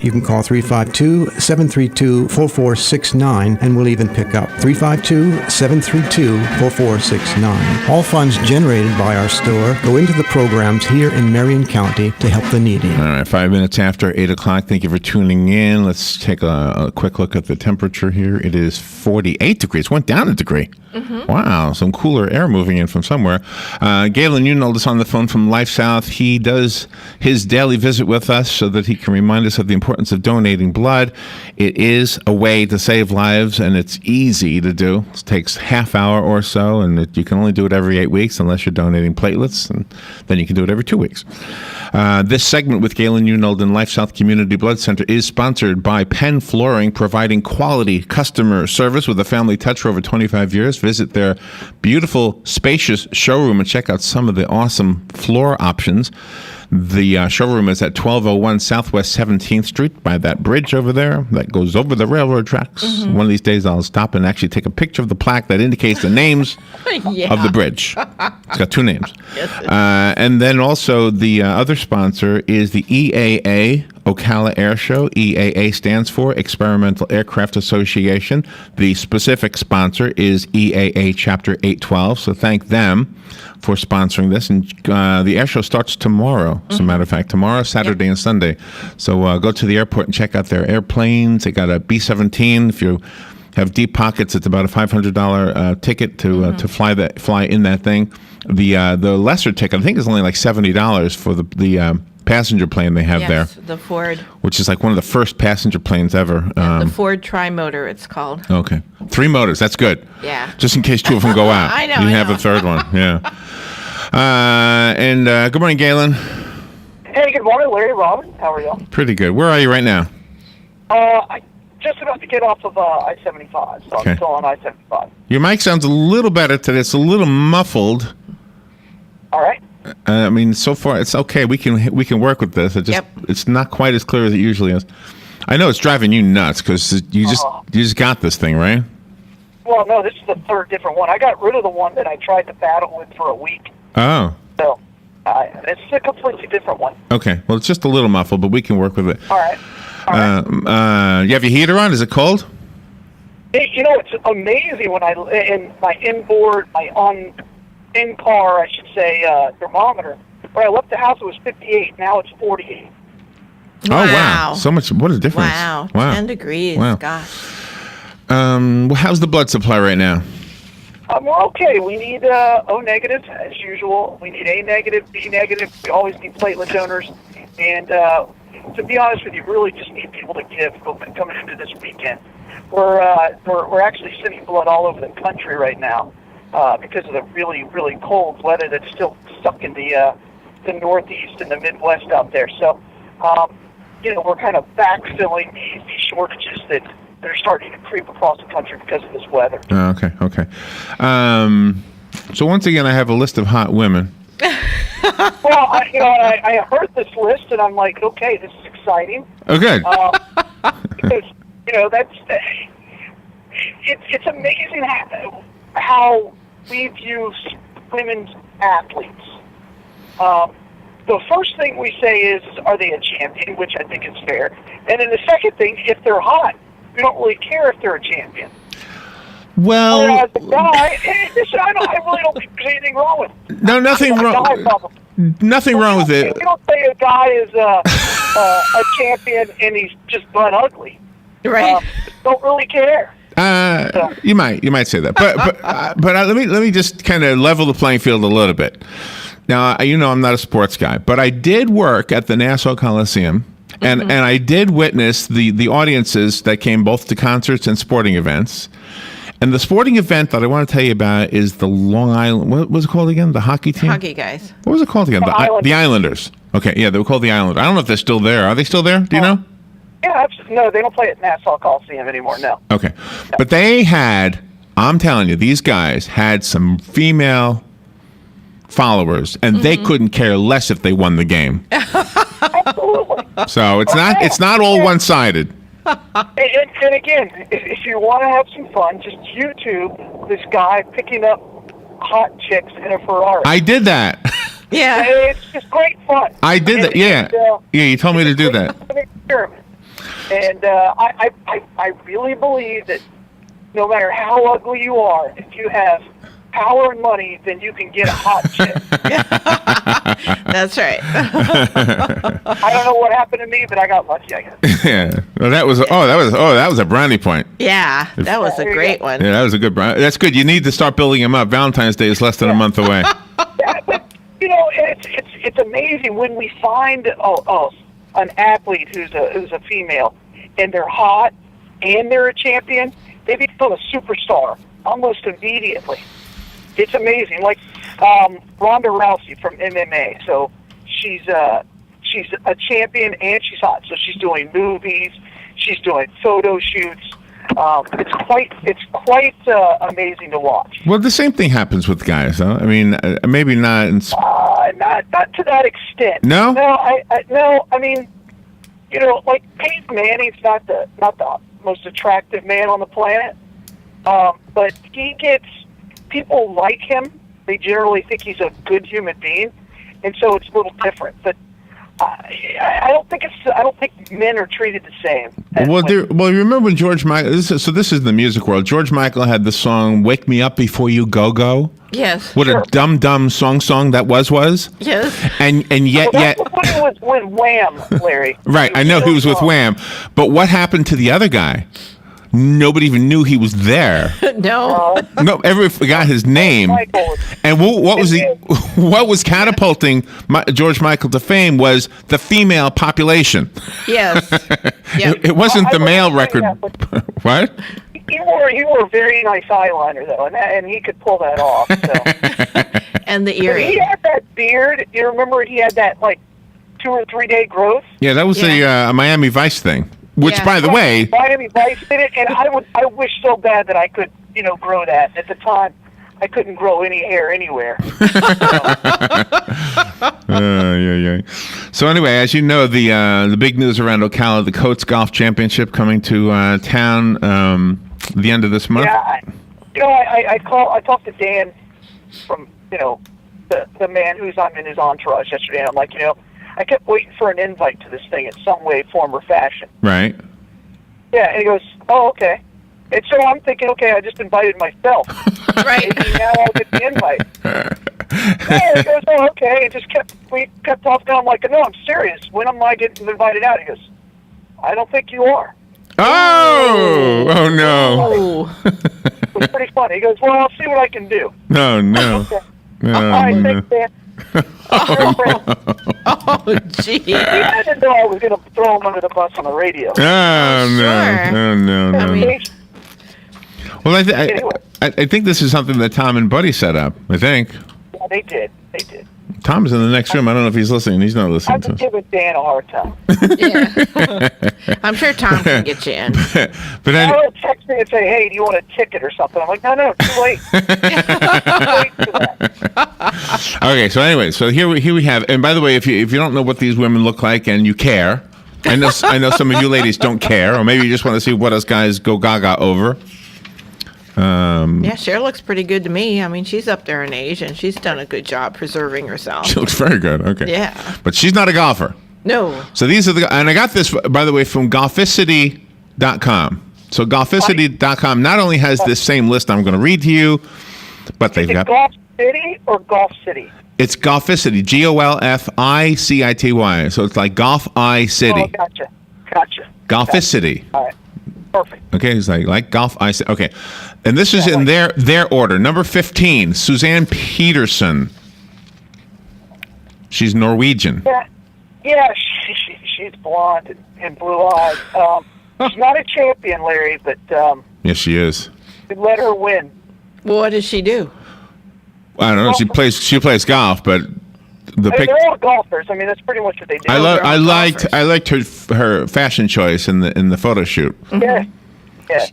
You can call 352-732-4469 and we'll even pick up. 352-732-4469. All funds generated by our store go into the programs here in Marion County to help the needy. All right, 5 minutes after 8 o'clock. Thank you for tuning in. Let's take a quick look at the temperature here. It is 48 degrees. Went down a degree. Mm-hmm. Wow, some cooler air moving in from somewhere. Galen Unold is on the phone from LifeSouth. He does his daily visit with us so that he can remind us of the importance of donating blood. It is a way to save lives, and it's easy to do. It takes half hour or so, and you can only do it every 8 weeks unless you're donating platelets, and then you can do it every 2 weeks. This segment with Galen Unold and LifeSouth Community Blood Center is sponsored by Penn Flooring, providing quality customer service with a family touch for over 25 years. Visit their beautiful, spacious showroom and check out some of the awesome floor options. The showroom is at 1201 Southwest 17th Street by that bridge over there that goes over the railroad tracks. Mm-hmm. One of these days I'll stop and actually take a picture of the plaque that indicates the names of the bridge. It's got 2 names. Yes, and then also the other sponsor is the EAA Ocala Air Show. EAA stands for Experimental Aircraft Association. The specific sponsor is EAA Chapter 812, so thank them for sponsoring this. And the air show starts tomorrow, as a matter of fact. Tomorrow, Saturday, and Sunday. So go to the airport and check out their airplanes. They got a B-17. If you have deep pockets, it's about a $500 ticket to fly in that thing. The lesser ticket, I think, is only like $70 for the passenger plane they have there. The Ford. Which is like one of the first passenger planes ever. The Ford Tri-Motor, it's called. Okay. 3 motors, that's good. Yeah. Just in case 2 of them go out. I know. You have a third one, yeah. Good morning, Galen. Hey, good morning, Larry, Robin. How are y'all? Pretty good. Where are you right now? I just about to get off of I-75, so Okay. I'm still on I-75. Your mic sounds a little better today. It's a little muffled. All right. I mean, so far it's okay. We can work with this. It's not quite as clear as it usually is. I know it's driving you nuts because you just got this thing, right? Well, no, this is the 3rd different one. I got rid of the one that I tried to battle with for a week. Oh. So it's a completely different one. Okay. Well, it's just a little muffled, but we can work with it. All right. You have your heater on? Is it cold? It's amazing when in my in-car, I should say, thermometer. When I left the house, it was 58. Now it's 48. Wow. Oh, wow. So much. What a difference. Wow. 10 degrees. Wow. Gosh. Well, how's the blood supply right now? We're okay. We need O negative, as usual. We need A negative, B negative. We always need platelet donors. And to be honest with you, really just need people to give coming into this weekend. We're actually sending blood all over the country right now. Because of the really, really cold weather that's still stuck in the Northeast and the Midwest out there. So, we're kind of backfilling these shortages that are starting to creep across the country because of this weather. Okay. So once again, I have a list of hot women. Well, I heard this list, and I'm like, okay, this is exciting. Oh, good. Because, it's amazing how we view women's athletes. The first thing we say is, are they a champion, which I think is fair. And then the second thing, if they're hot, we don't really care if they're a champion. Well, as a guy, I really don't think there's anything wrong with it. No, nothing wrong. Nothing wrong with it. We don't say a guy is a champion and he's just butt ugly. Right. Don't really care. You might say that, but let me just kind of level the playing field a little bit. Now, I'm not a sports guy, but I did work at the Nassau Coliseum, and I did witness the audiences that came both to concerts and sporting events. And the sporting event that I want to tell you about is the Long Island. What was it called again? The hockey team. Hockey guys. What was it called again? The Islanders. Okay, yeah, they were called the Islanders. I don't know if they're still there. Are they still there? Do you know? Yeah, absolutely. No, they don't play at Nassau Coliseum anymore, no. Okay. But they had, I'm telling you, these guys had some female followers, and they couldn't care less if they won the game. Absolutely. So it's not all one-sided. And again, if you want to have some fun, just YouTube this guy picking up hot chicks in a Ferrari. I did that. Yeah. It's just great fun. I did that, yeah. Yeah, you told me to do that. And I really believe that no matter how ugly you are, if you have power and money, then you can get a hot chick. That's right. I don't know what happened to me, but I got lucky, I guess. Yeah. Well, that was a brownie point. Yeah, that was a great one. Yeah, that was a good brownie. That's good. You need to start building them up. Valentine's Day is less than a month away. Yeah, but it's amazing when we find an athlete who's a female and they're hot and they're a champion, they become a superstar almost immediately. It's amazing. Like Ronda Rousey from MMA. So she's a champion and she's hot. So she's doing movies. She's doing photo shoots. It's quite amazing to watch. Well, the same thing happens with guys, huh? I mean, maybe not. Not to that extent. No. No. I mean, like Peyton Manning's not the most attractive man on the planet, but he gets people like him. They generally think he's a good human being, and so it's a little different. But I don't think men are treated the same. Well, you remember when George Michael? This is the music world. George Michael had the song "Wake Me Up Before You Go Go." Yes. What a dumb song that was. Yes. And yet. It was with Wham, Larry. Right, I know he was with Wham, but what happened to the other guy? Nobody even knew he was there. No. No, everyone forgot his name. And what was catapulting George Michael to fame was the female population. Yes. Yep. It wasn't the male record. What? He wore a very nice eyeliner though, and he could pull that off. So. And the But earring. he had that beard. You remember he had that like 2 or 3 day growth. Yeah, that was a Miami Vice thing. Which, by the way, Miami Vice did it, and I wish so bad that I could, grow that. At the time, I couldn't grow any hair anywhere. Yeah. So anyway, as you know, the big news around Ocala, the Coates Golf Championship coming to town the end of this month. Yeah, I talked to Dan from the man who's in his entourage yesterday. And I'm like, I kept waiting for an invite to this thing in some way, form, or fashion. Right. Yeah, and he goes, "Oh, okay." And so I'm thinking, okay, I just invited myself. Right. Maybe now I'll get the invite. Yeah, he goes, "Oh, okay." And we kept talking. I'm like, "No, I'm serious. When am I getting invited out?" He goes, "I don't think you are." Oh no. Oh. It was pretty funny. He goes, "Well, I'll see what I can do." No. Okay. All right, thanks, Dan. Oh, gee. He didn't know I was going to throw him under the bus on the radio. No. I mean, Well, Anyway. I think this is something that Tom and Buddy set up. I think Yeah, they did. Tom's in the next room. I don't know if he's listening. He's not listening I've to been us. giving Dan a hard time. yeah. I'm sure Tom can get you in. But He'll text me and say, "Hey, do you want a ticket or something?" I'm like, "No, too late." Too late for that. okay. So anyway, so here we have. And by the way, if you don't know what these women look like and you care, I know some of you ladies don't care, or maybe you just want to see what us guys go gaga over. Yeah, Cher looks pretty good to me. I mean, she's up there in age, and she's done a good job preserving herself. She looks very good. Okay. Yeah. But she's not a golfer. No. So these are and I got this, by the way, from golficity.com. So golficity.com not only has this same list I'm going to read to you, but they've got Golf City or Golf City? It's Golficity, GOLFICITY. So it's like Golf I City. Oh, gotcha. Golficity. All right, perfect. Okay, it's like Golf I City. Okay, and this is in their order. Number 15, Suzanne Peterson. She's Norwegian. Yeah, she's blonde and blue eyes. She's not a champion, Larry, but Yes, she is. we let her win. Well, what does she do? I don't know. She plays golf, but the I mean, pic. they're all golfers. I mean, that's pretty much what they do. I liked her fashion choice in the photo shoot. Yeah.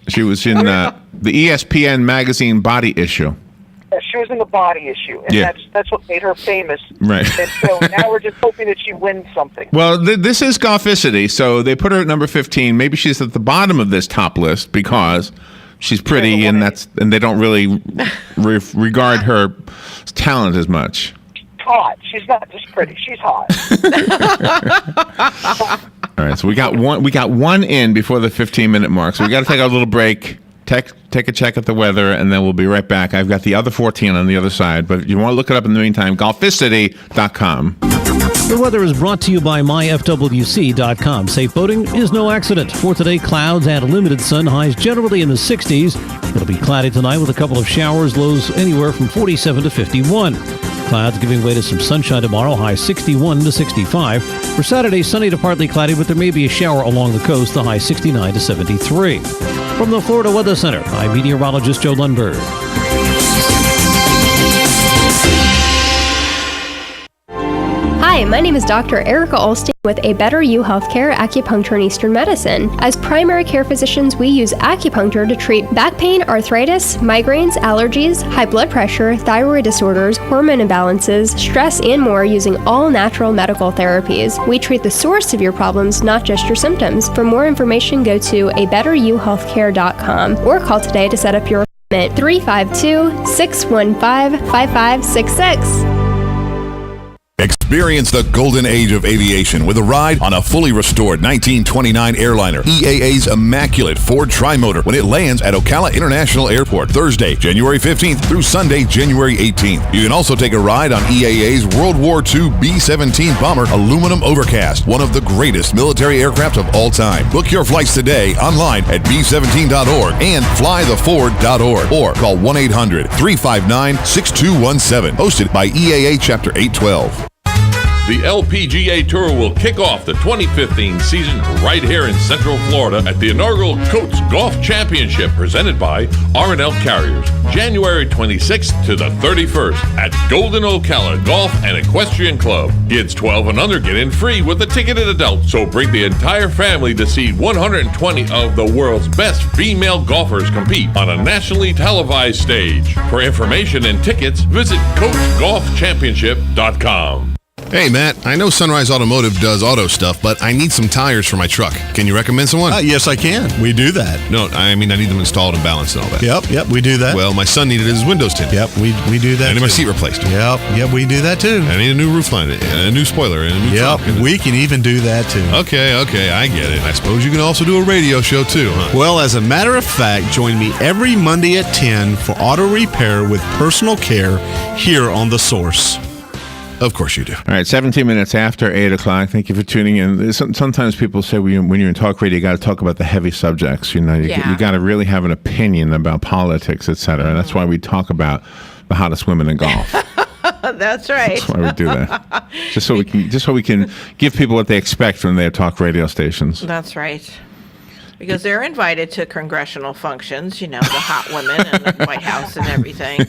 She was in the ESPN magazine body issue. Yeah, she was in the body issue, and that's what made her famous. Right. And so now we're just hoping that she wins something. Well, this is Golficity, so they put her at number 15. Maybe she's at the bottom of this top list because she's pretty, and they don't really regard her talent as much. Hot. She's not just pretty. She's hot. All All right, so we got one in before the 15-minute mark. So we got to take our little break, take a check at the weather, and then we'll be right back. I've got the other 14 on the other side, but if you want to look it up in the meantime, golficity.com. The weather is brought to you by myfwc.com. Safe boating is no accident. For today, clouds and limited sun, highs generally in the 60s. It'll be cloudy tonight with a couple of showers, lows anywhere from 47 to 51. Clouds giving way to some sunshine tomorrow, high 61 to 65. For Saturday, sunny to partly cloudy, but there may be a shower along the coast, the high 69 to 73. From the Florida Weather Center, I'm meteorologist Joe Lundberg. Hi, my name is Dr. Erica Olstein with A Better You Healthcare Acupuncture and Eastern Medicine. As primary care physicians, we use acupuncture to treat back pain, arthritis, migraines, allergies, high blood pressure, thyroid disorders, hormone imbalances, stress, and more using all natural medical therapies. We treat the source of your problems, not just your symptoms. For more information, go to abetteryouhealthcare.com or call today to set up your appointment. 352-615-5566. Experience the golden age of aviation with a ride on a fully restored 1929 airliner, EAA's immaculate Ford Trimotor, when it lands at Ocala International Airport Thursday, January 15th through Sunday, January 18th. You can also take a ride on EAA's World War II B-17 bomber aluminum overcast, one of the greatest military aircraft of all time. Book your flights today online at b17.org and flytheford.org or call 1-800-359-6217. Hosted by EAA Chapter 812. The LPGA Tour will kick off the 2015 season right here in Central Florida at the inaugural Coates Golf Championship presented by R&L Carriers, January 26th to the 31st at Golden Ocala Golf and Equestrian Club. Kids 12 and under get in free with a ticketed adult, so bring the entire family to see 120 of the world's best female golfers compete on a nationally televised stage. For information and tickets, visit CoatesGolfChampionship.com. Hey, Matt, I know Sunrise Automotive does auto stuff, but I need some tires for my truck. Can you recommend someone? Yes, I can. We do that. No, I mean, I need them installed and balanced and all that. Yep, we do that. Well, my son needed his windows tinted. Yep, we do that. I need my too. seat replaced. Yep, we do that too. I need a new roof line, and a new spoiler, and a new trunk. We can even do that too. Okay, I get it. I suppose you can also do a radio show too, huh? Well, as a matter of fact, join me every Monday at 10 for auto repair with personal care here on The Source. Of course you do. All right, 17 minutes after 8 o'clock. Thank you for tuning in. Sometimes people say when you're in talk radio, you got to talk about the heavy subjects. You know, you got to really have an opinion about politics, et cetera. And that's why we talk about the hottest women in golf. That's right. That's why we do that. Just so we can give people what they expect from their talk radio stations. That's right. Because they're invited to congressional functions, you know, the hot women and the White House and everything.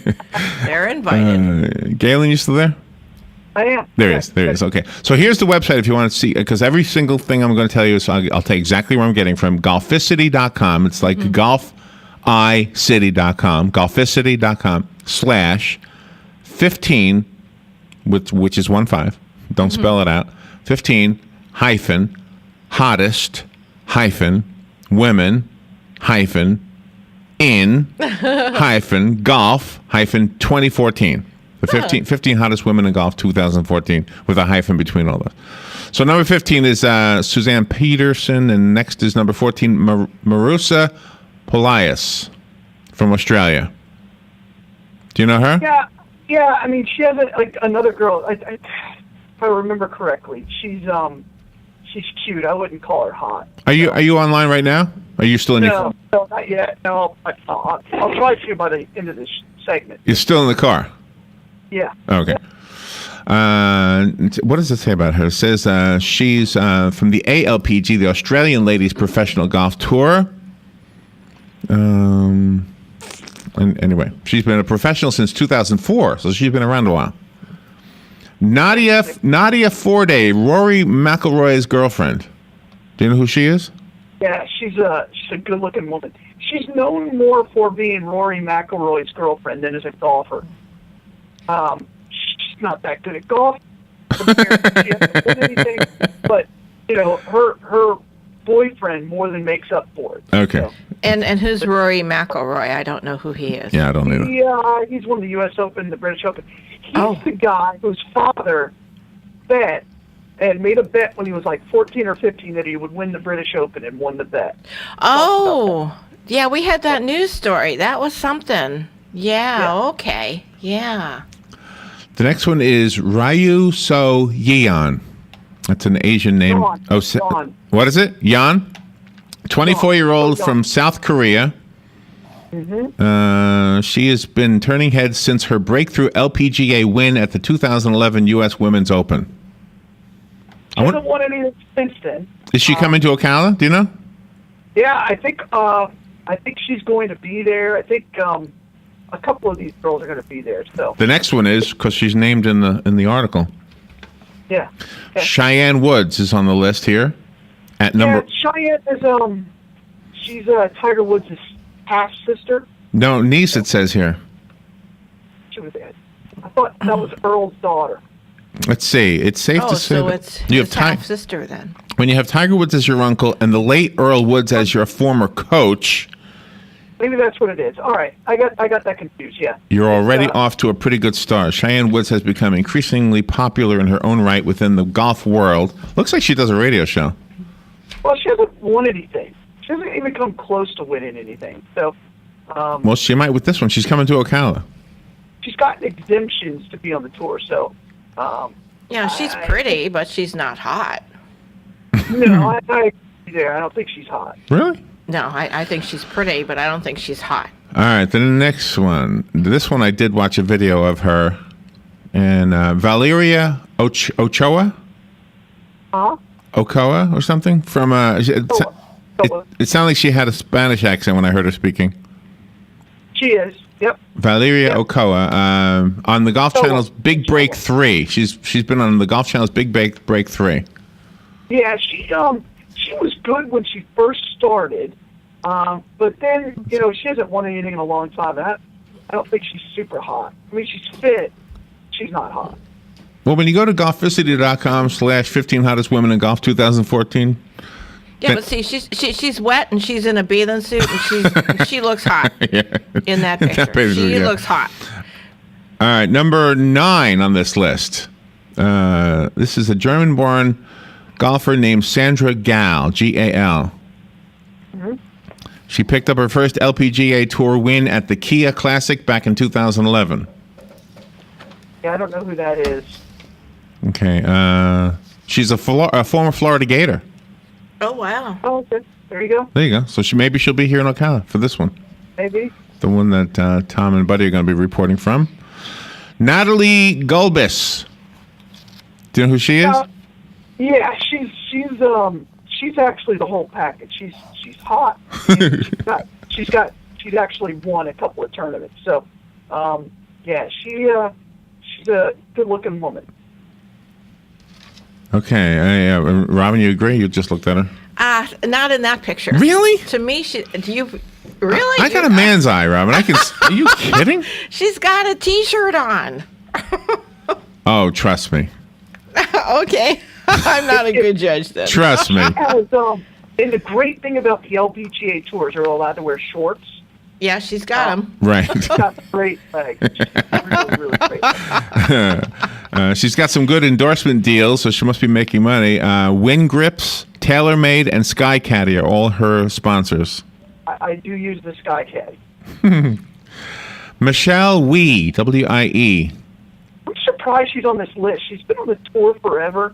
They're invited. Galen, you still there? I am. There it is. Okay. So here's the website if you want to see, because every single thing I'm going to tell you is I'll tell you exactly where I'm getting from. Golficity.com. It's like golficity.com. Golficity.com/15, which is 15. Don't spell it out. 15 hyphen hottest hyphen women hyphen in hyphen golf hyphen 2014. The 15 hottest women in golf 2014 with a hyphen between all those. So number 15 is Suzanne Peterson, and next is number 14, Marusa Polias from Australia. Do you know her? Yeah. I mean, she has another girl. If I remember correctly, she's cute. I wouldn't call her hot. Are you online right now? Are you still in your car? No, not yet. No, I'll try to by the end of this segment. You're still in the car? Yeah. Okay. What does it say about her? It says she's from the ALPG, the Australian Ladies Professional Golf Tour. And anyway, she's been a professional since 2004, so she's been around a while. Nadia Forday, Rory McIlroy's girlfriend. Do you know who she is? Yeah, she's a good-looking woman. She's known more for being Rory McIlroy's girlfriend than as a golfer. She's not that good at golf. She hasn't won anything, but you know, her boyfriend more than makes up for it. Okay. So. And who's Rory McIlroy? I don't know who he is. Yeah, I don't either. Yeah, he's won the U.S. Open, the British Open. He's the guy whose father bet and made a bet when he was like 14 or 15 that he would win the British Open, and won the bet. Oh, yeah, we had that news story. That was something. Yeah. Okay. Yeah. The next one is Ryu So Yeon. That's an Asian name. Yeon. What is it? Yeon? 24-year-old from South Korea. She has been turning heads since her breakthrough LPGA win at the 2011 U.S. Women's Open. She hasn't won anything since then. Is she coming to Ocala? Do you know? Yeah, I think she's going to be there. I think a couple of these girls are going to be there. So The next one is, because she's named in the article. yeah. Okay. Cheyenne Woods is on the list here. At number... Yeah, Cheyenne is she's Tiger Woods' half sister. No, niece it says here. She was there. I thought that was Earl's daughter. Let's see. It's safe to say so that it's you his have half sister then. when you have Tiger Woods as your uncle and the late Earl Woods as your former coach, Maybe that's what it is. All right, I got that confused. Yeah. you're already off to a pretty good start. Cheyenne Woods has become increasingly popular in her own right within the golf world. Looks like she does a radio show. Well, she hasn't won anything. She hasn't even come close to winning anything. So Well, she might with this one. She's coming to Ocala. she's got exemptions to be on the tour. So Yeah, she's pretty, but she's not hot. no, I agree there. I don't think she's hot. Really? No, I think she's pretty, but I don't think she's hot. All right, then the next one. This one I did watch a video of her. And Valeria Ochoa? Huh? Ochoa or something? From it sounded like she had a Spanish accent when I heard her speaking. She is. Yep. Valeria Yep. Ochoa on the Golf Channel's Big Break 3. She's been on the Golf Channel's Big Break 3. Yeah, she was good when she first started, but then she hasn't won anything in a long time. I don't think she's super hot. I mean, she's fit. She's not hot. Well, when you go to golficity.com/15 hottest women in golf 2014. Yeah, but see, she's wet and she's in a bathing suit and she looks hot in that picture. She looks hot. All right, number 9 on this list. This is a German-born golfer named Sandra Gal, Gal. Mm-hmm. She picked up her first LPGA Tour win at the Kia Classic back in 2011. Yeah, I don't know who that is. Okay, she's a former Florida Gator. Oh, wow. Oh, okay. There you go. There you go. So maybe she'll be here in Ocala for this one. Maybe. The one that Tom and Buddy are going to be reporting from. Natalie Gulbis. Do you know who she is? Yeah, she's actually the whole package. She's hot. She's actually won a couple of tournaments. So, yeah, she's a good-looking woman. Okay, Robin, you agree? You just looked at her. Not in that picture. Really? To me, do you really? I got a man's eye, Robin. Are you kidding? She's got a T-shirt on. Oh, trust me. Okay, I'm not a good judge then. Trust me. And the great thing about the LPGA tours, they're allowed to wear shorts. Yeah, she's got them. Right. She's got great legs. Really, really great legs. She's got some good endorsement deals, so she must be making money. Wind Grips, TaylorMade, and Sky Caddy are all her sponsors. I do use the Sky Caddy. Michelle Wie, W-I-E. I'm surprised she's on this list. She's been on the tour forever.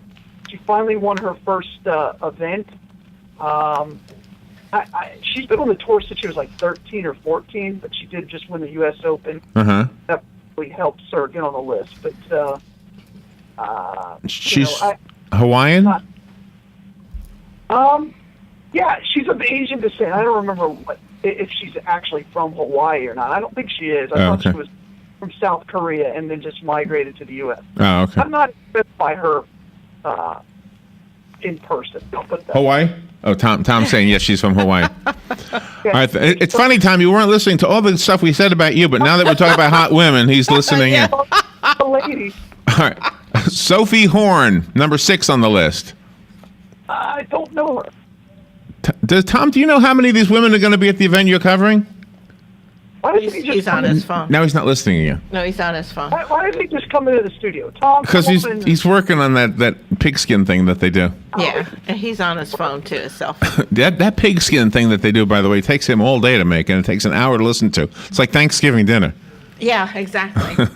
She finally won her first event. She's been on the tour since she was like 13 or 14, but she did just win the U.S. Open. Uh-huh. That really helped her get on the list. But she's Hawaiian? Yeah, she's of Asian descent. I don't remember if she's actually from Hawaii or not. I don't think she is. I thought she was from South Korea and then just migrated to the U.S. Oh, okay. I'm not impressed by her in person. I'll put that. Hawaii? Oh, Tom's saying yes, she's from Hawaii. All right, it's funny, Tom, you weren't listening to all the stuff we said about you, but now that we're talking about hot women, he's listening in. The lady. All right, Sophie Horn, number 6 on the list. I don't know her. Tom, do you know how many of these women are going to be at the event you're covering? Why doesn't he just He's on his phone. Now he's not listening again. No, he's on his phone. Why doesn't he just come into the studio? Tom, Because come he's on in. he's working on that pigskin thing that they do. Yeah, and he's on his phone too, his cell phone. That pigskin thing that they do, by the way, takes him all day to make, and it takes an hour to listen to. It's like Thanksgiving dinner. Yeah, exactly.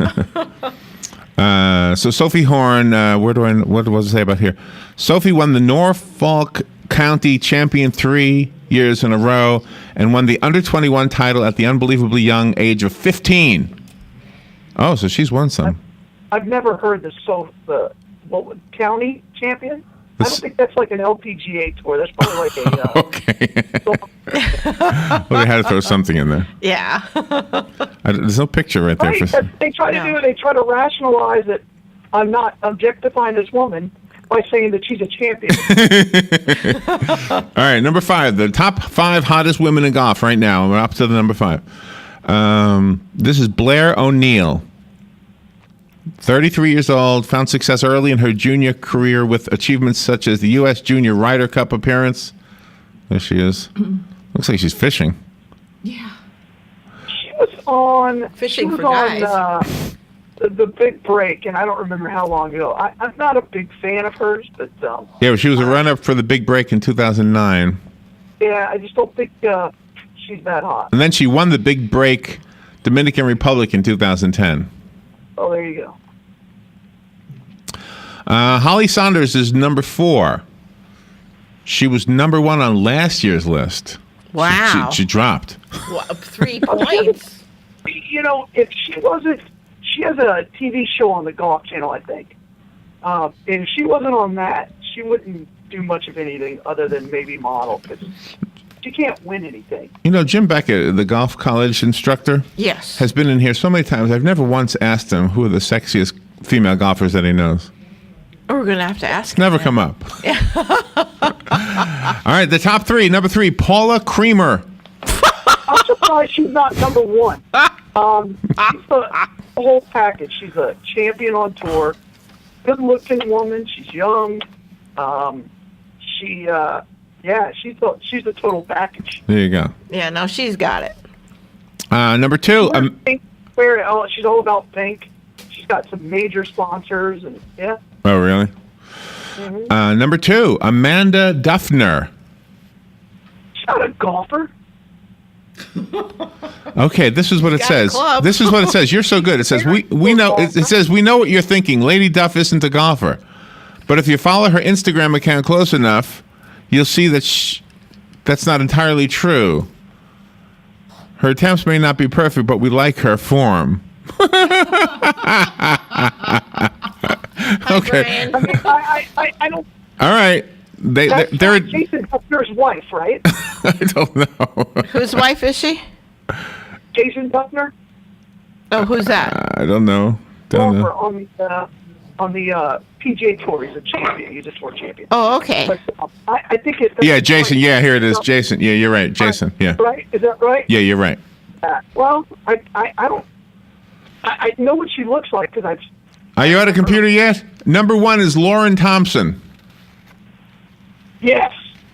So Sophie Horn, what was it say about here? Sophie won the Norfolk County Champion 3 years in a row and won the under-21 title at the unbelievably young age of 15. Oh, so she's won some. I've never heard the county champion. I don't think that's like an LPGA tour. That's probably like a. Okay. Well, they had to throw something in there. Yeah. There's no picture right there. Right, For, they try to do it. They try to rationalize it. I'm not objectifying this woman by saying that she's a champion. all right, number 5. The top 5 hottest women in golf right now. We're up to the number 5. This is Blair O'Neill. 33 years old, found success early in her junior career with achievements such as the U.S. Junior Ryder Cup appearance. There she is. Looks like she's fishing. Yeah. She was on Fishing she was for guys. On, the Big Break, and I don't remember how long ago. I'm not a big fan of hers, but Yeah, well, she was a runner-up for the Big Break in 2009. yeah, I just don't think she's that hot. And then she won the Big Break Dominican Republic in 2010. Oh, there you go. Holly Saunders is number 4. She was number 1 on last year's list. Wow. She dropped. 3 points. You know, if she wasn't, she has a TV show on the Golf Channel, I think. And if she wasn't on that, she wouldn't do much of anything other than maybe model, because she can't win anything. You know, Jim Beckett, the golf college instructor, Yes. has been in here so many times. I've never once asked him who are the sexiest female golfers that he knows. We're going to have to ask Never him. come up. All right, the top 3. Number 3, Paula Creamer. I'm surprised she's not number 1. She's the whole package. She's a champion on tour, good-looking woman. She's young. She's the total package. There you go. Yeah, no, she's got it. Number 2, Pink, she's all about pink. She's got some major sponsors, and yeah. oh, really? Mm-hmm. Number 2, Amanda Duffner. She's not a golfer. Okay, this is what it got a says. club. This is what it says. You're so good. It says we know. It says we know what you're thinking. Lady Duff isn't a golfer, but if you follow her Instagram account close enough, you'll see that that's not entirely true. Her attempts may not be perfect, but we like her form. Okay. I mean, I don't. All right. That's They're. Jason Duffner's wife, right? I don't know. Whose wife is she? Jason Duffner, Oh, who's that? I don't know. Don't golfer know. on the PGA Tour. He's a champion. He's a tour champion. Oh, okay. But I think it's Yeah, Jason. Yeah, here it is. Jason. Yeah, you're right. Jason. Yeah. Right? Is that right? Yeah, you're right. Well, I don't. I know what she looks like because I've. Are you at a computer yet? Number 1 is Lauren Thompson. Yes,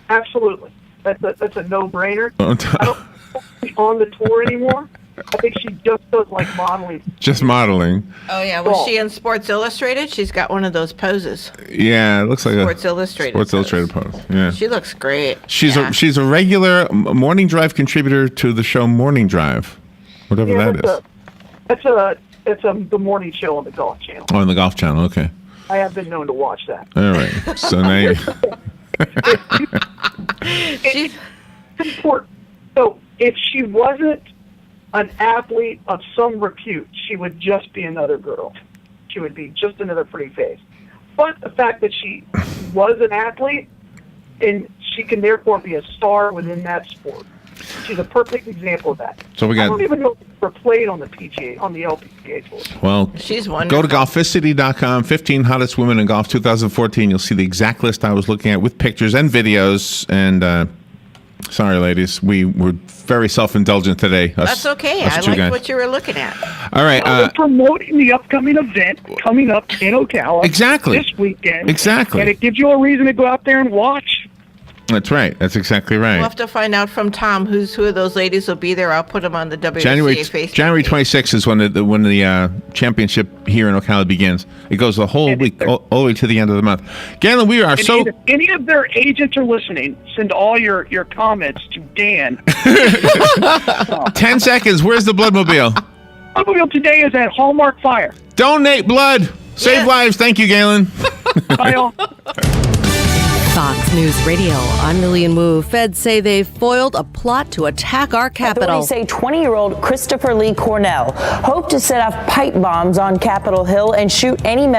absolutely. That's a no-brainer. I don't think she's on the tour anymore. I think she just does like modeling. Just modeling. Oh, yeah. Was she in Sports Illustrated? She's got one of those poses. Yeah, it looks like Sports a Illustrated. Sports Illustrated pose. Yeah. She looks great. She's a regular Morning Drive contributor to the show Morning Drive, whatever Yeah, that is. It's the morning show on the Golf Channel. Oh, on the Golf Channel. Okay. I have been known to watch that. All right. So now you. She's It's important. So if she wasn't an athlete of some repute, she would just be another girl. She would be just another pretty face. But the fact that she was an athlete, and she can therefore be a star within that sport. She's a perfect example of that. So we I got. don't even know if her played on the PGA, on the LPGA tour. Well, she's go wonderful. to golficity.com, 15 hottest women in golf 2014. You'll see the exact list I was looking at with pictures and videos. And sorry, ladies, we were very self-indulgent today. That's okay. I two liked guys. what you were looking at. All right. We're promoting the upcoming event coming up in Ocala. Exactly. This weekend. Exactly. And it gives you a reason to go out there and watch. That's right. That's exactly right. We'll have to find out from Tom who of those ladies will be there. I'll put them on the WCA January Facebook. January 26th is when the championship here in Ocala begins. It goes the whole week, all the way to the end of the month. Galen, we are so. If any of their agents are listening, send all your comments to Dan. 10 seconds. Where's the Bloodmobile? Bloodmobile today is at Hallmark Fire. Donate blood. Save lives. Thank you, Galen. Bye, all. Fox News Radio, I'm Lillian Wu. Feds say they've foiled a plot to attack our capital. Authorities say 20-year-old Christopher Lee Cornell hoped to set off pipe bombs on Capitol Hill and shoot any member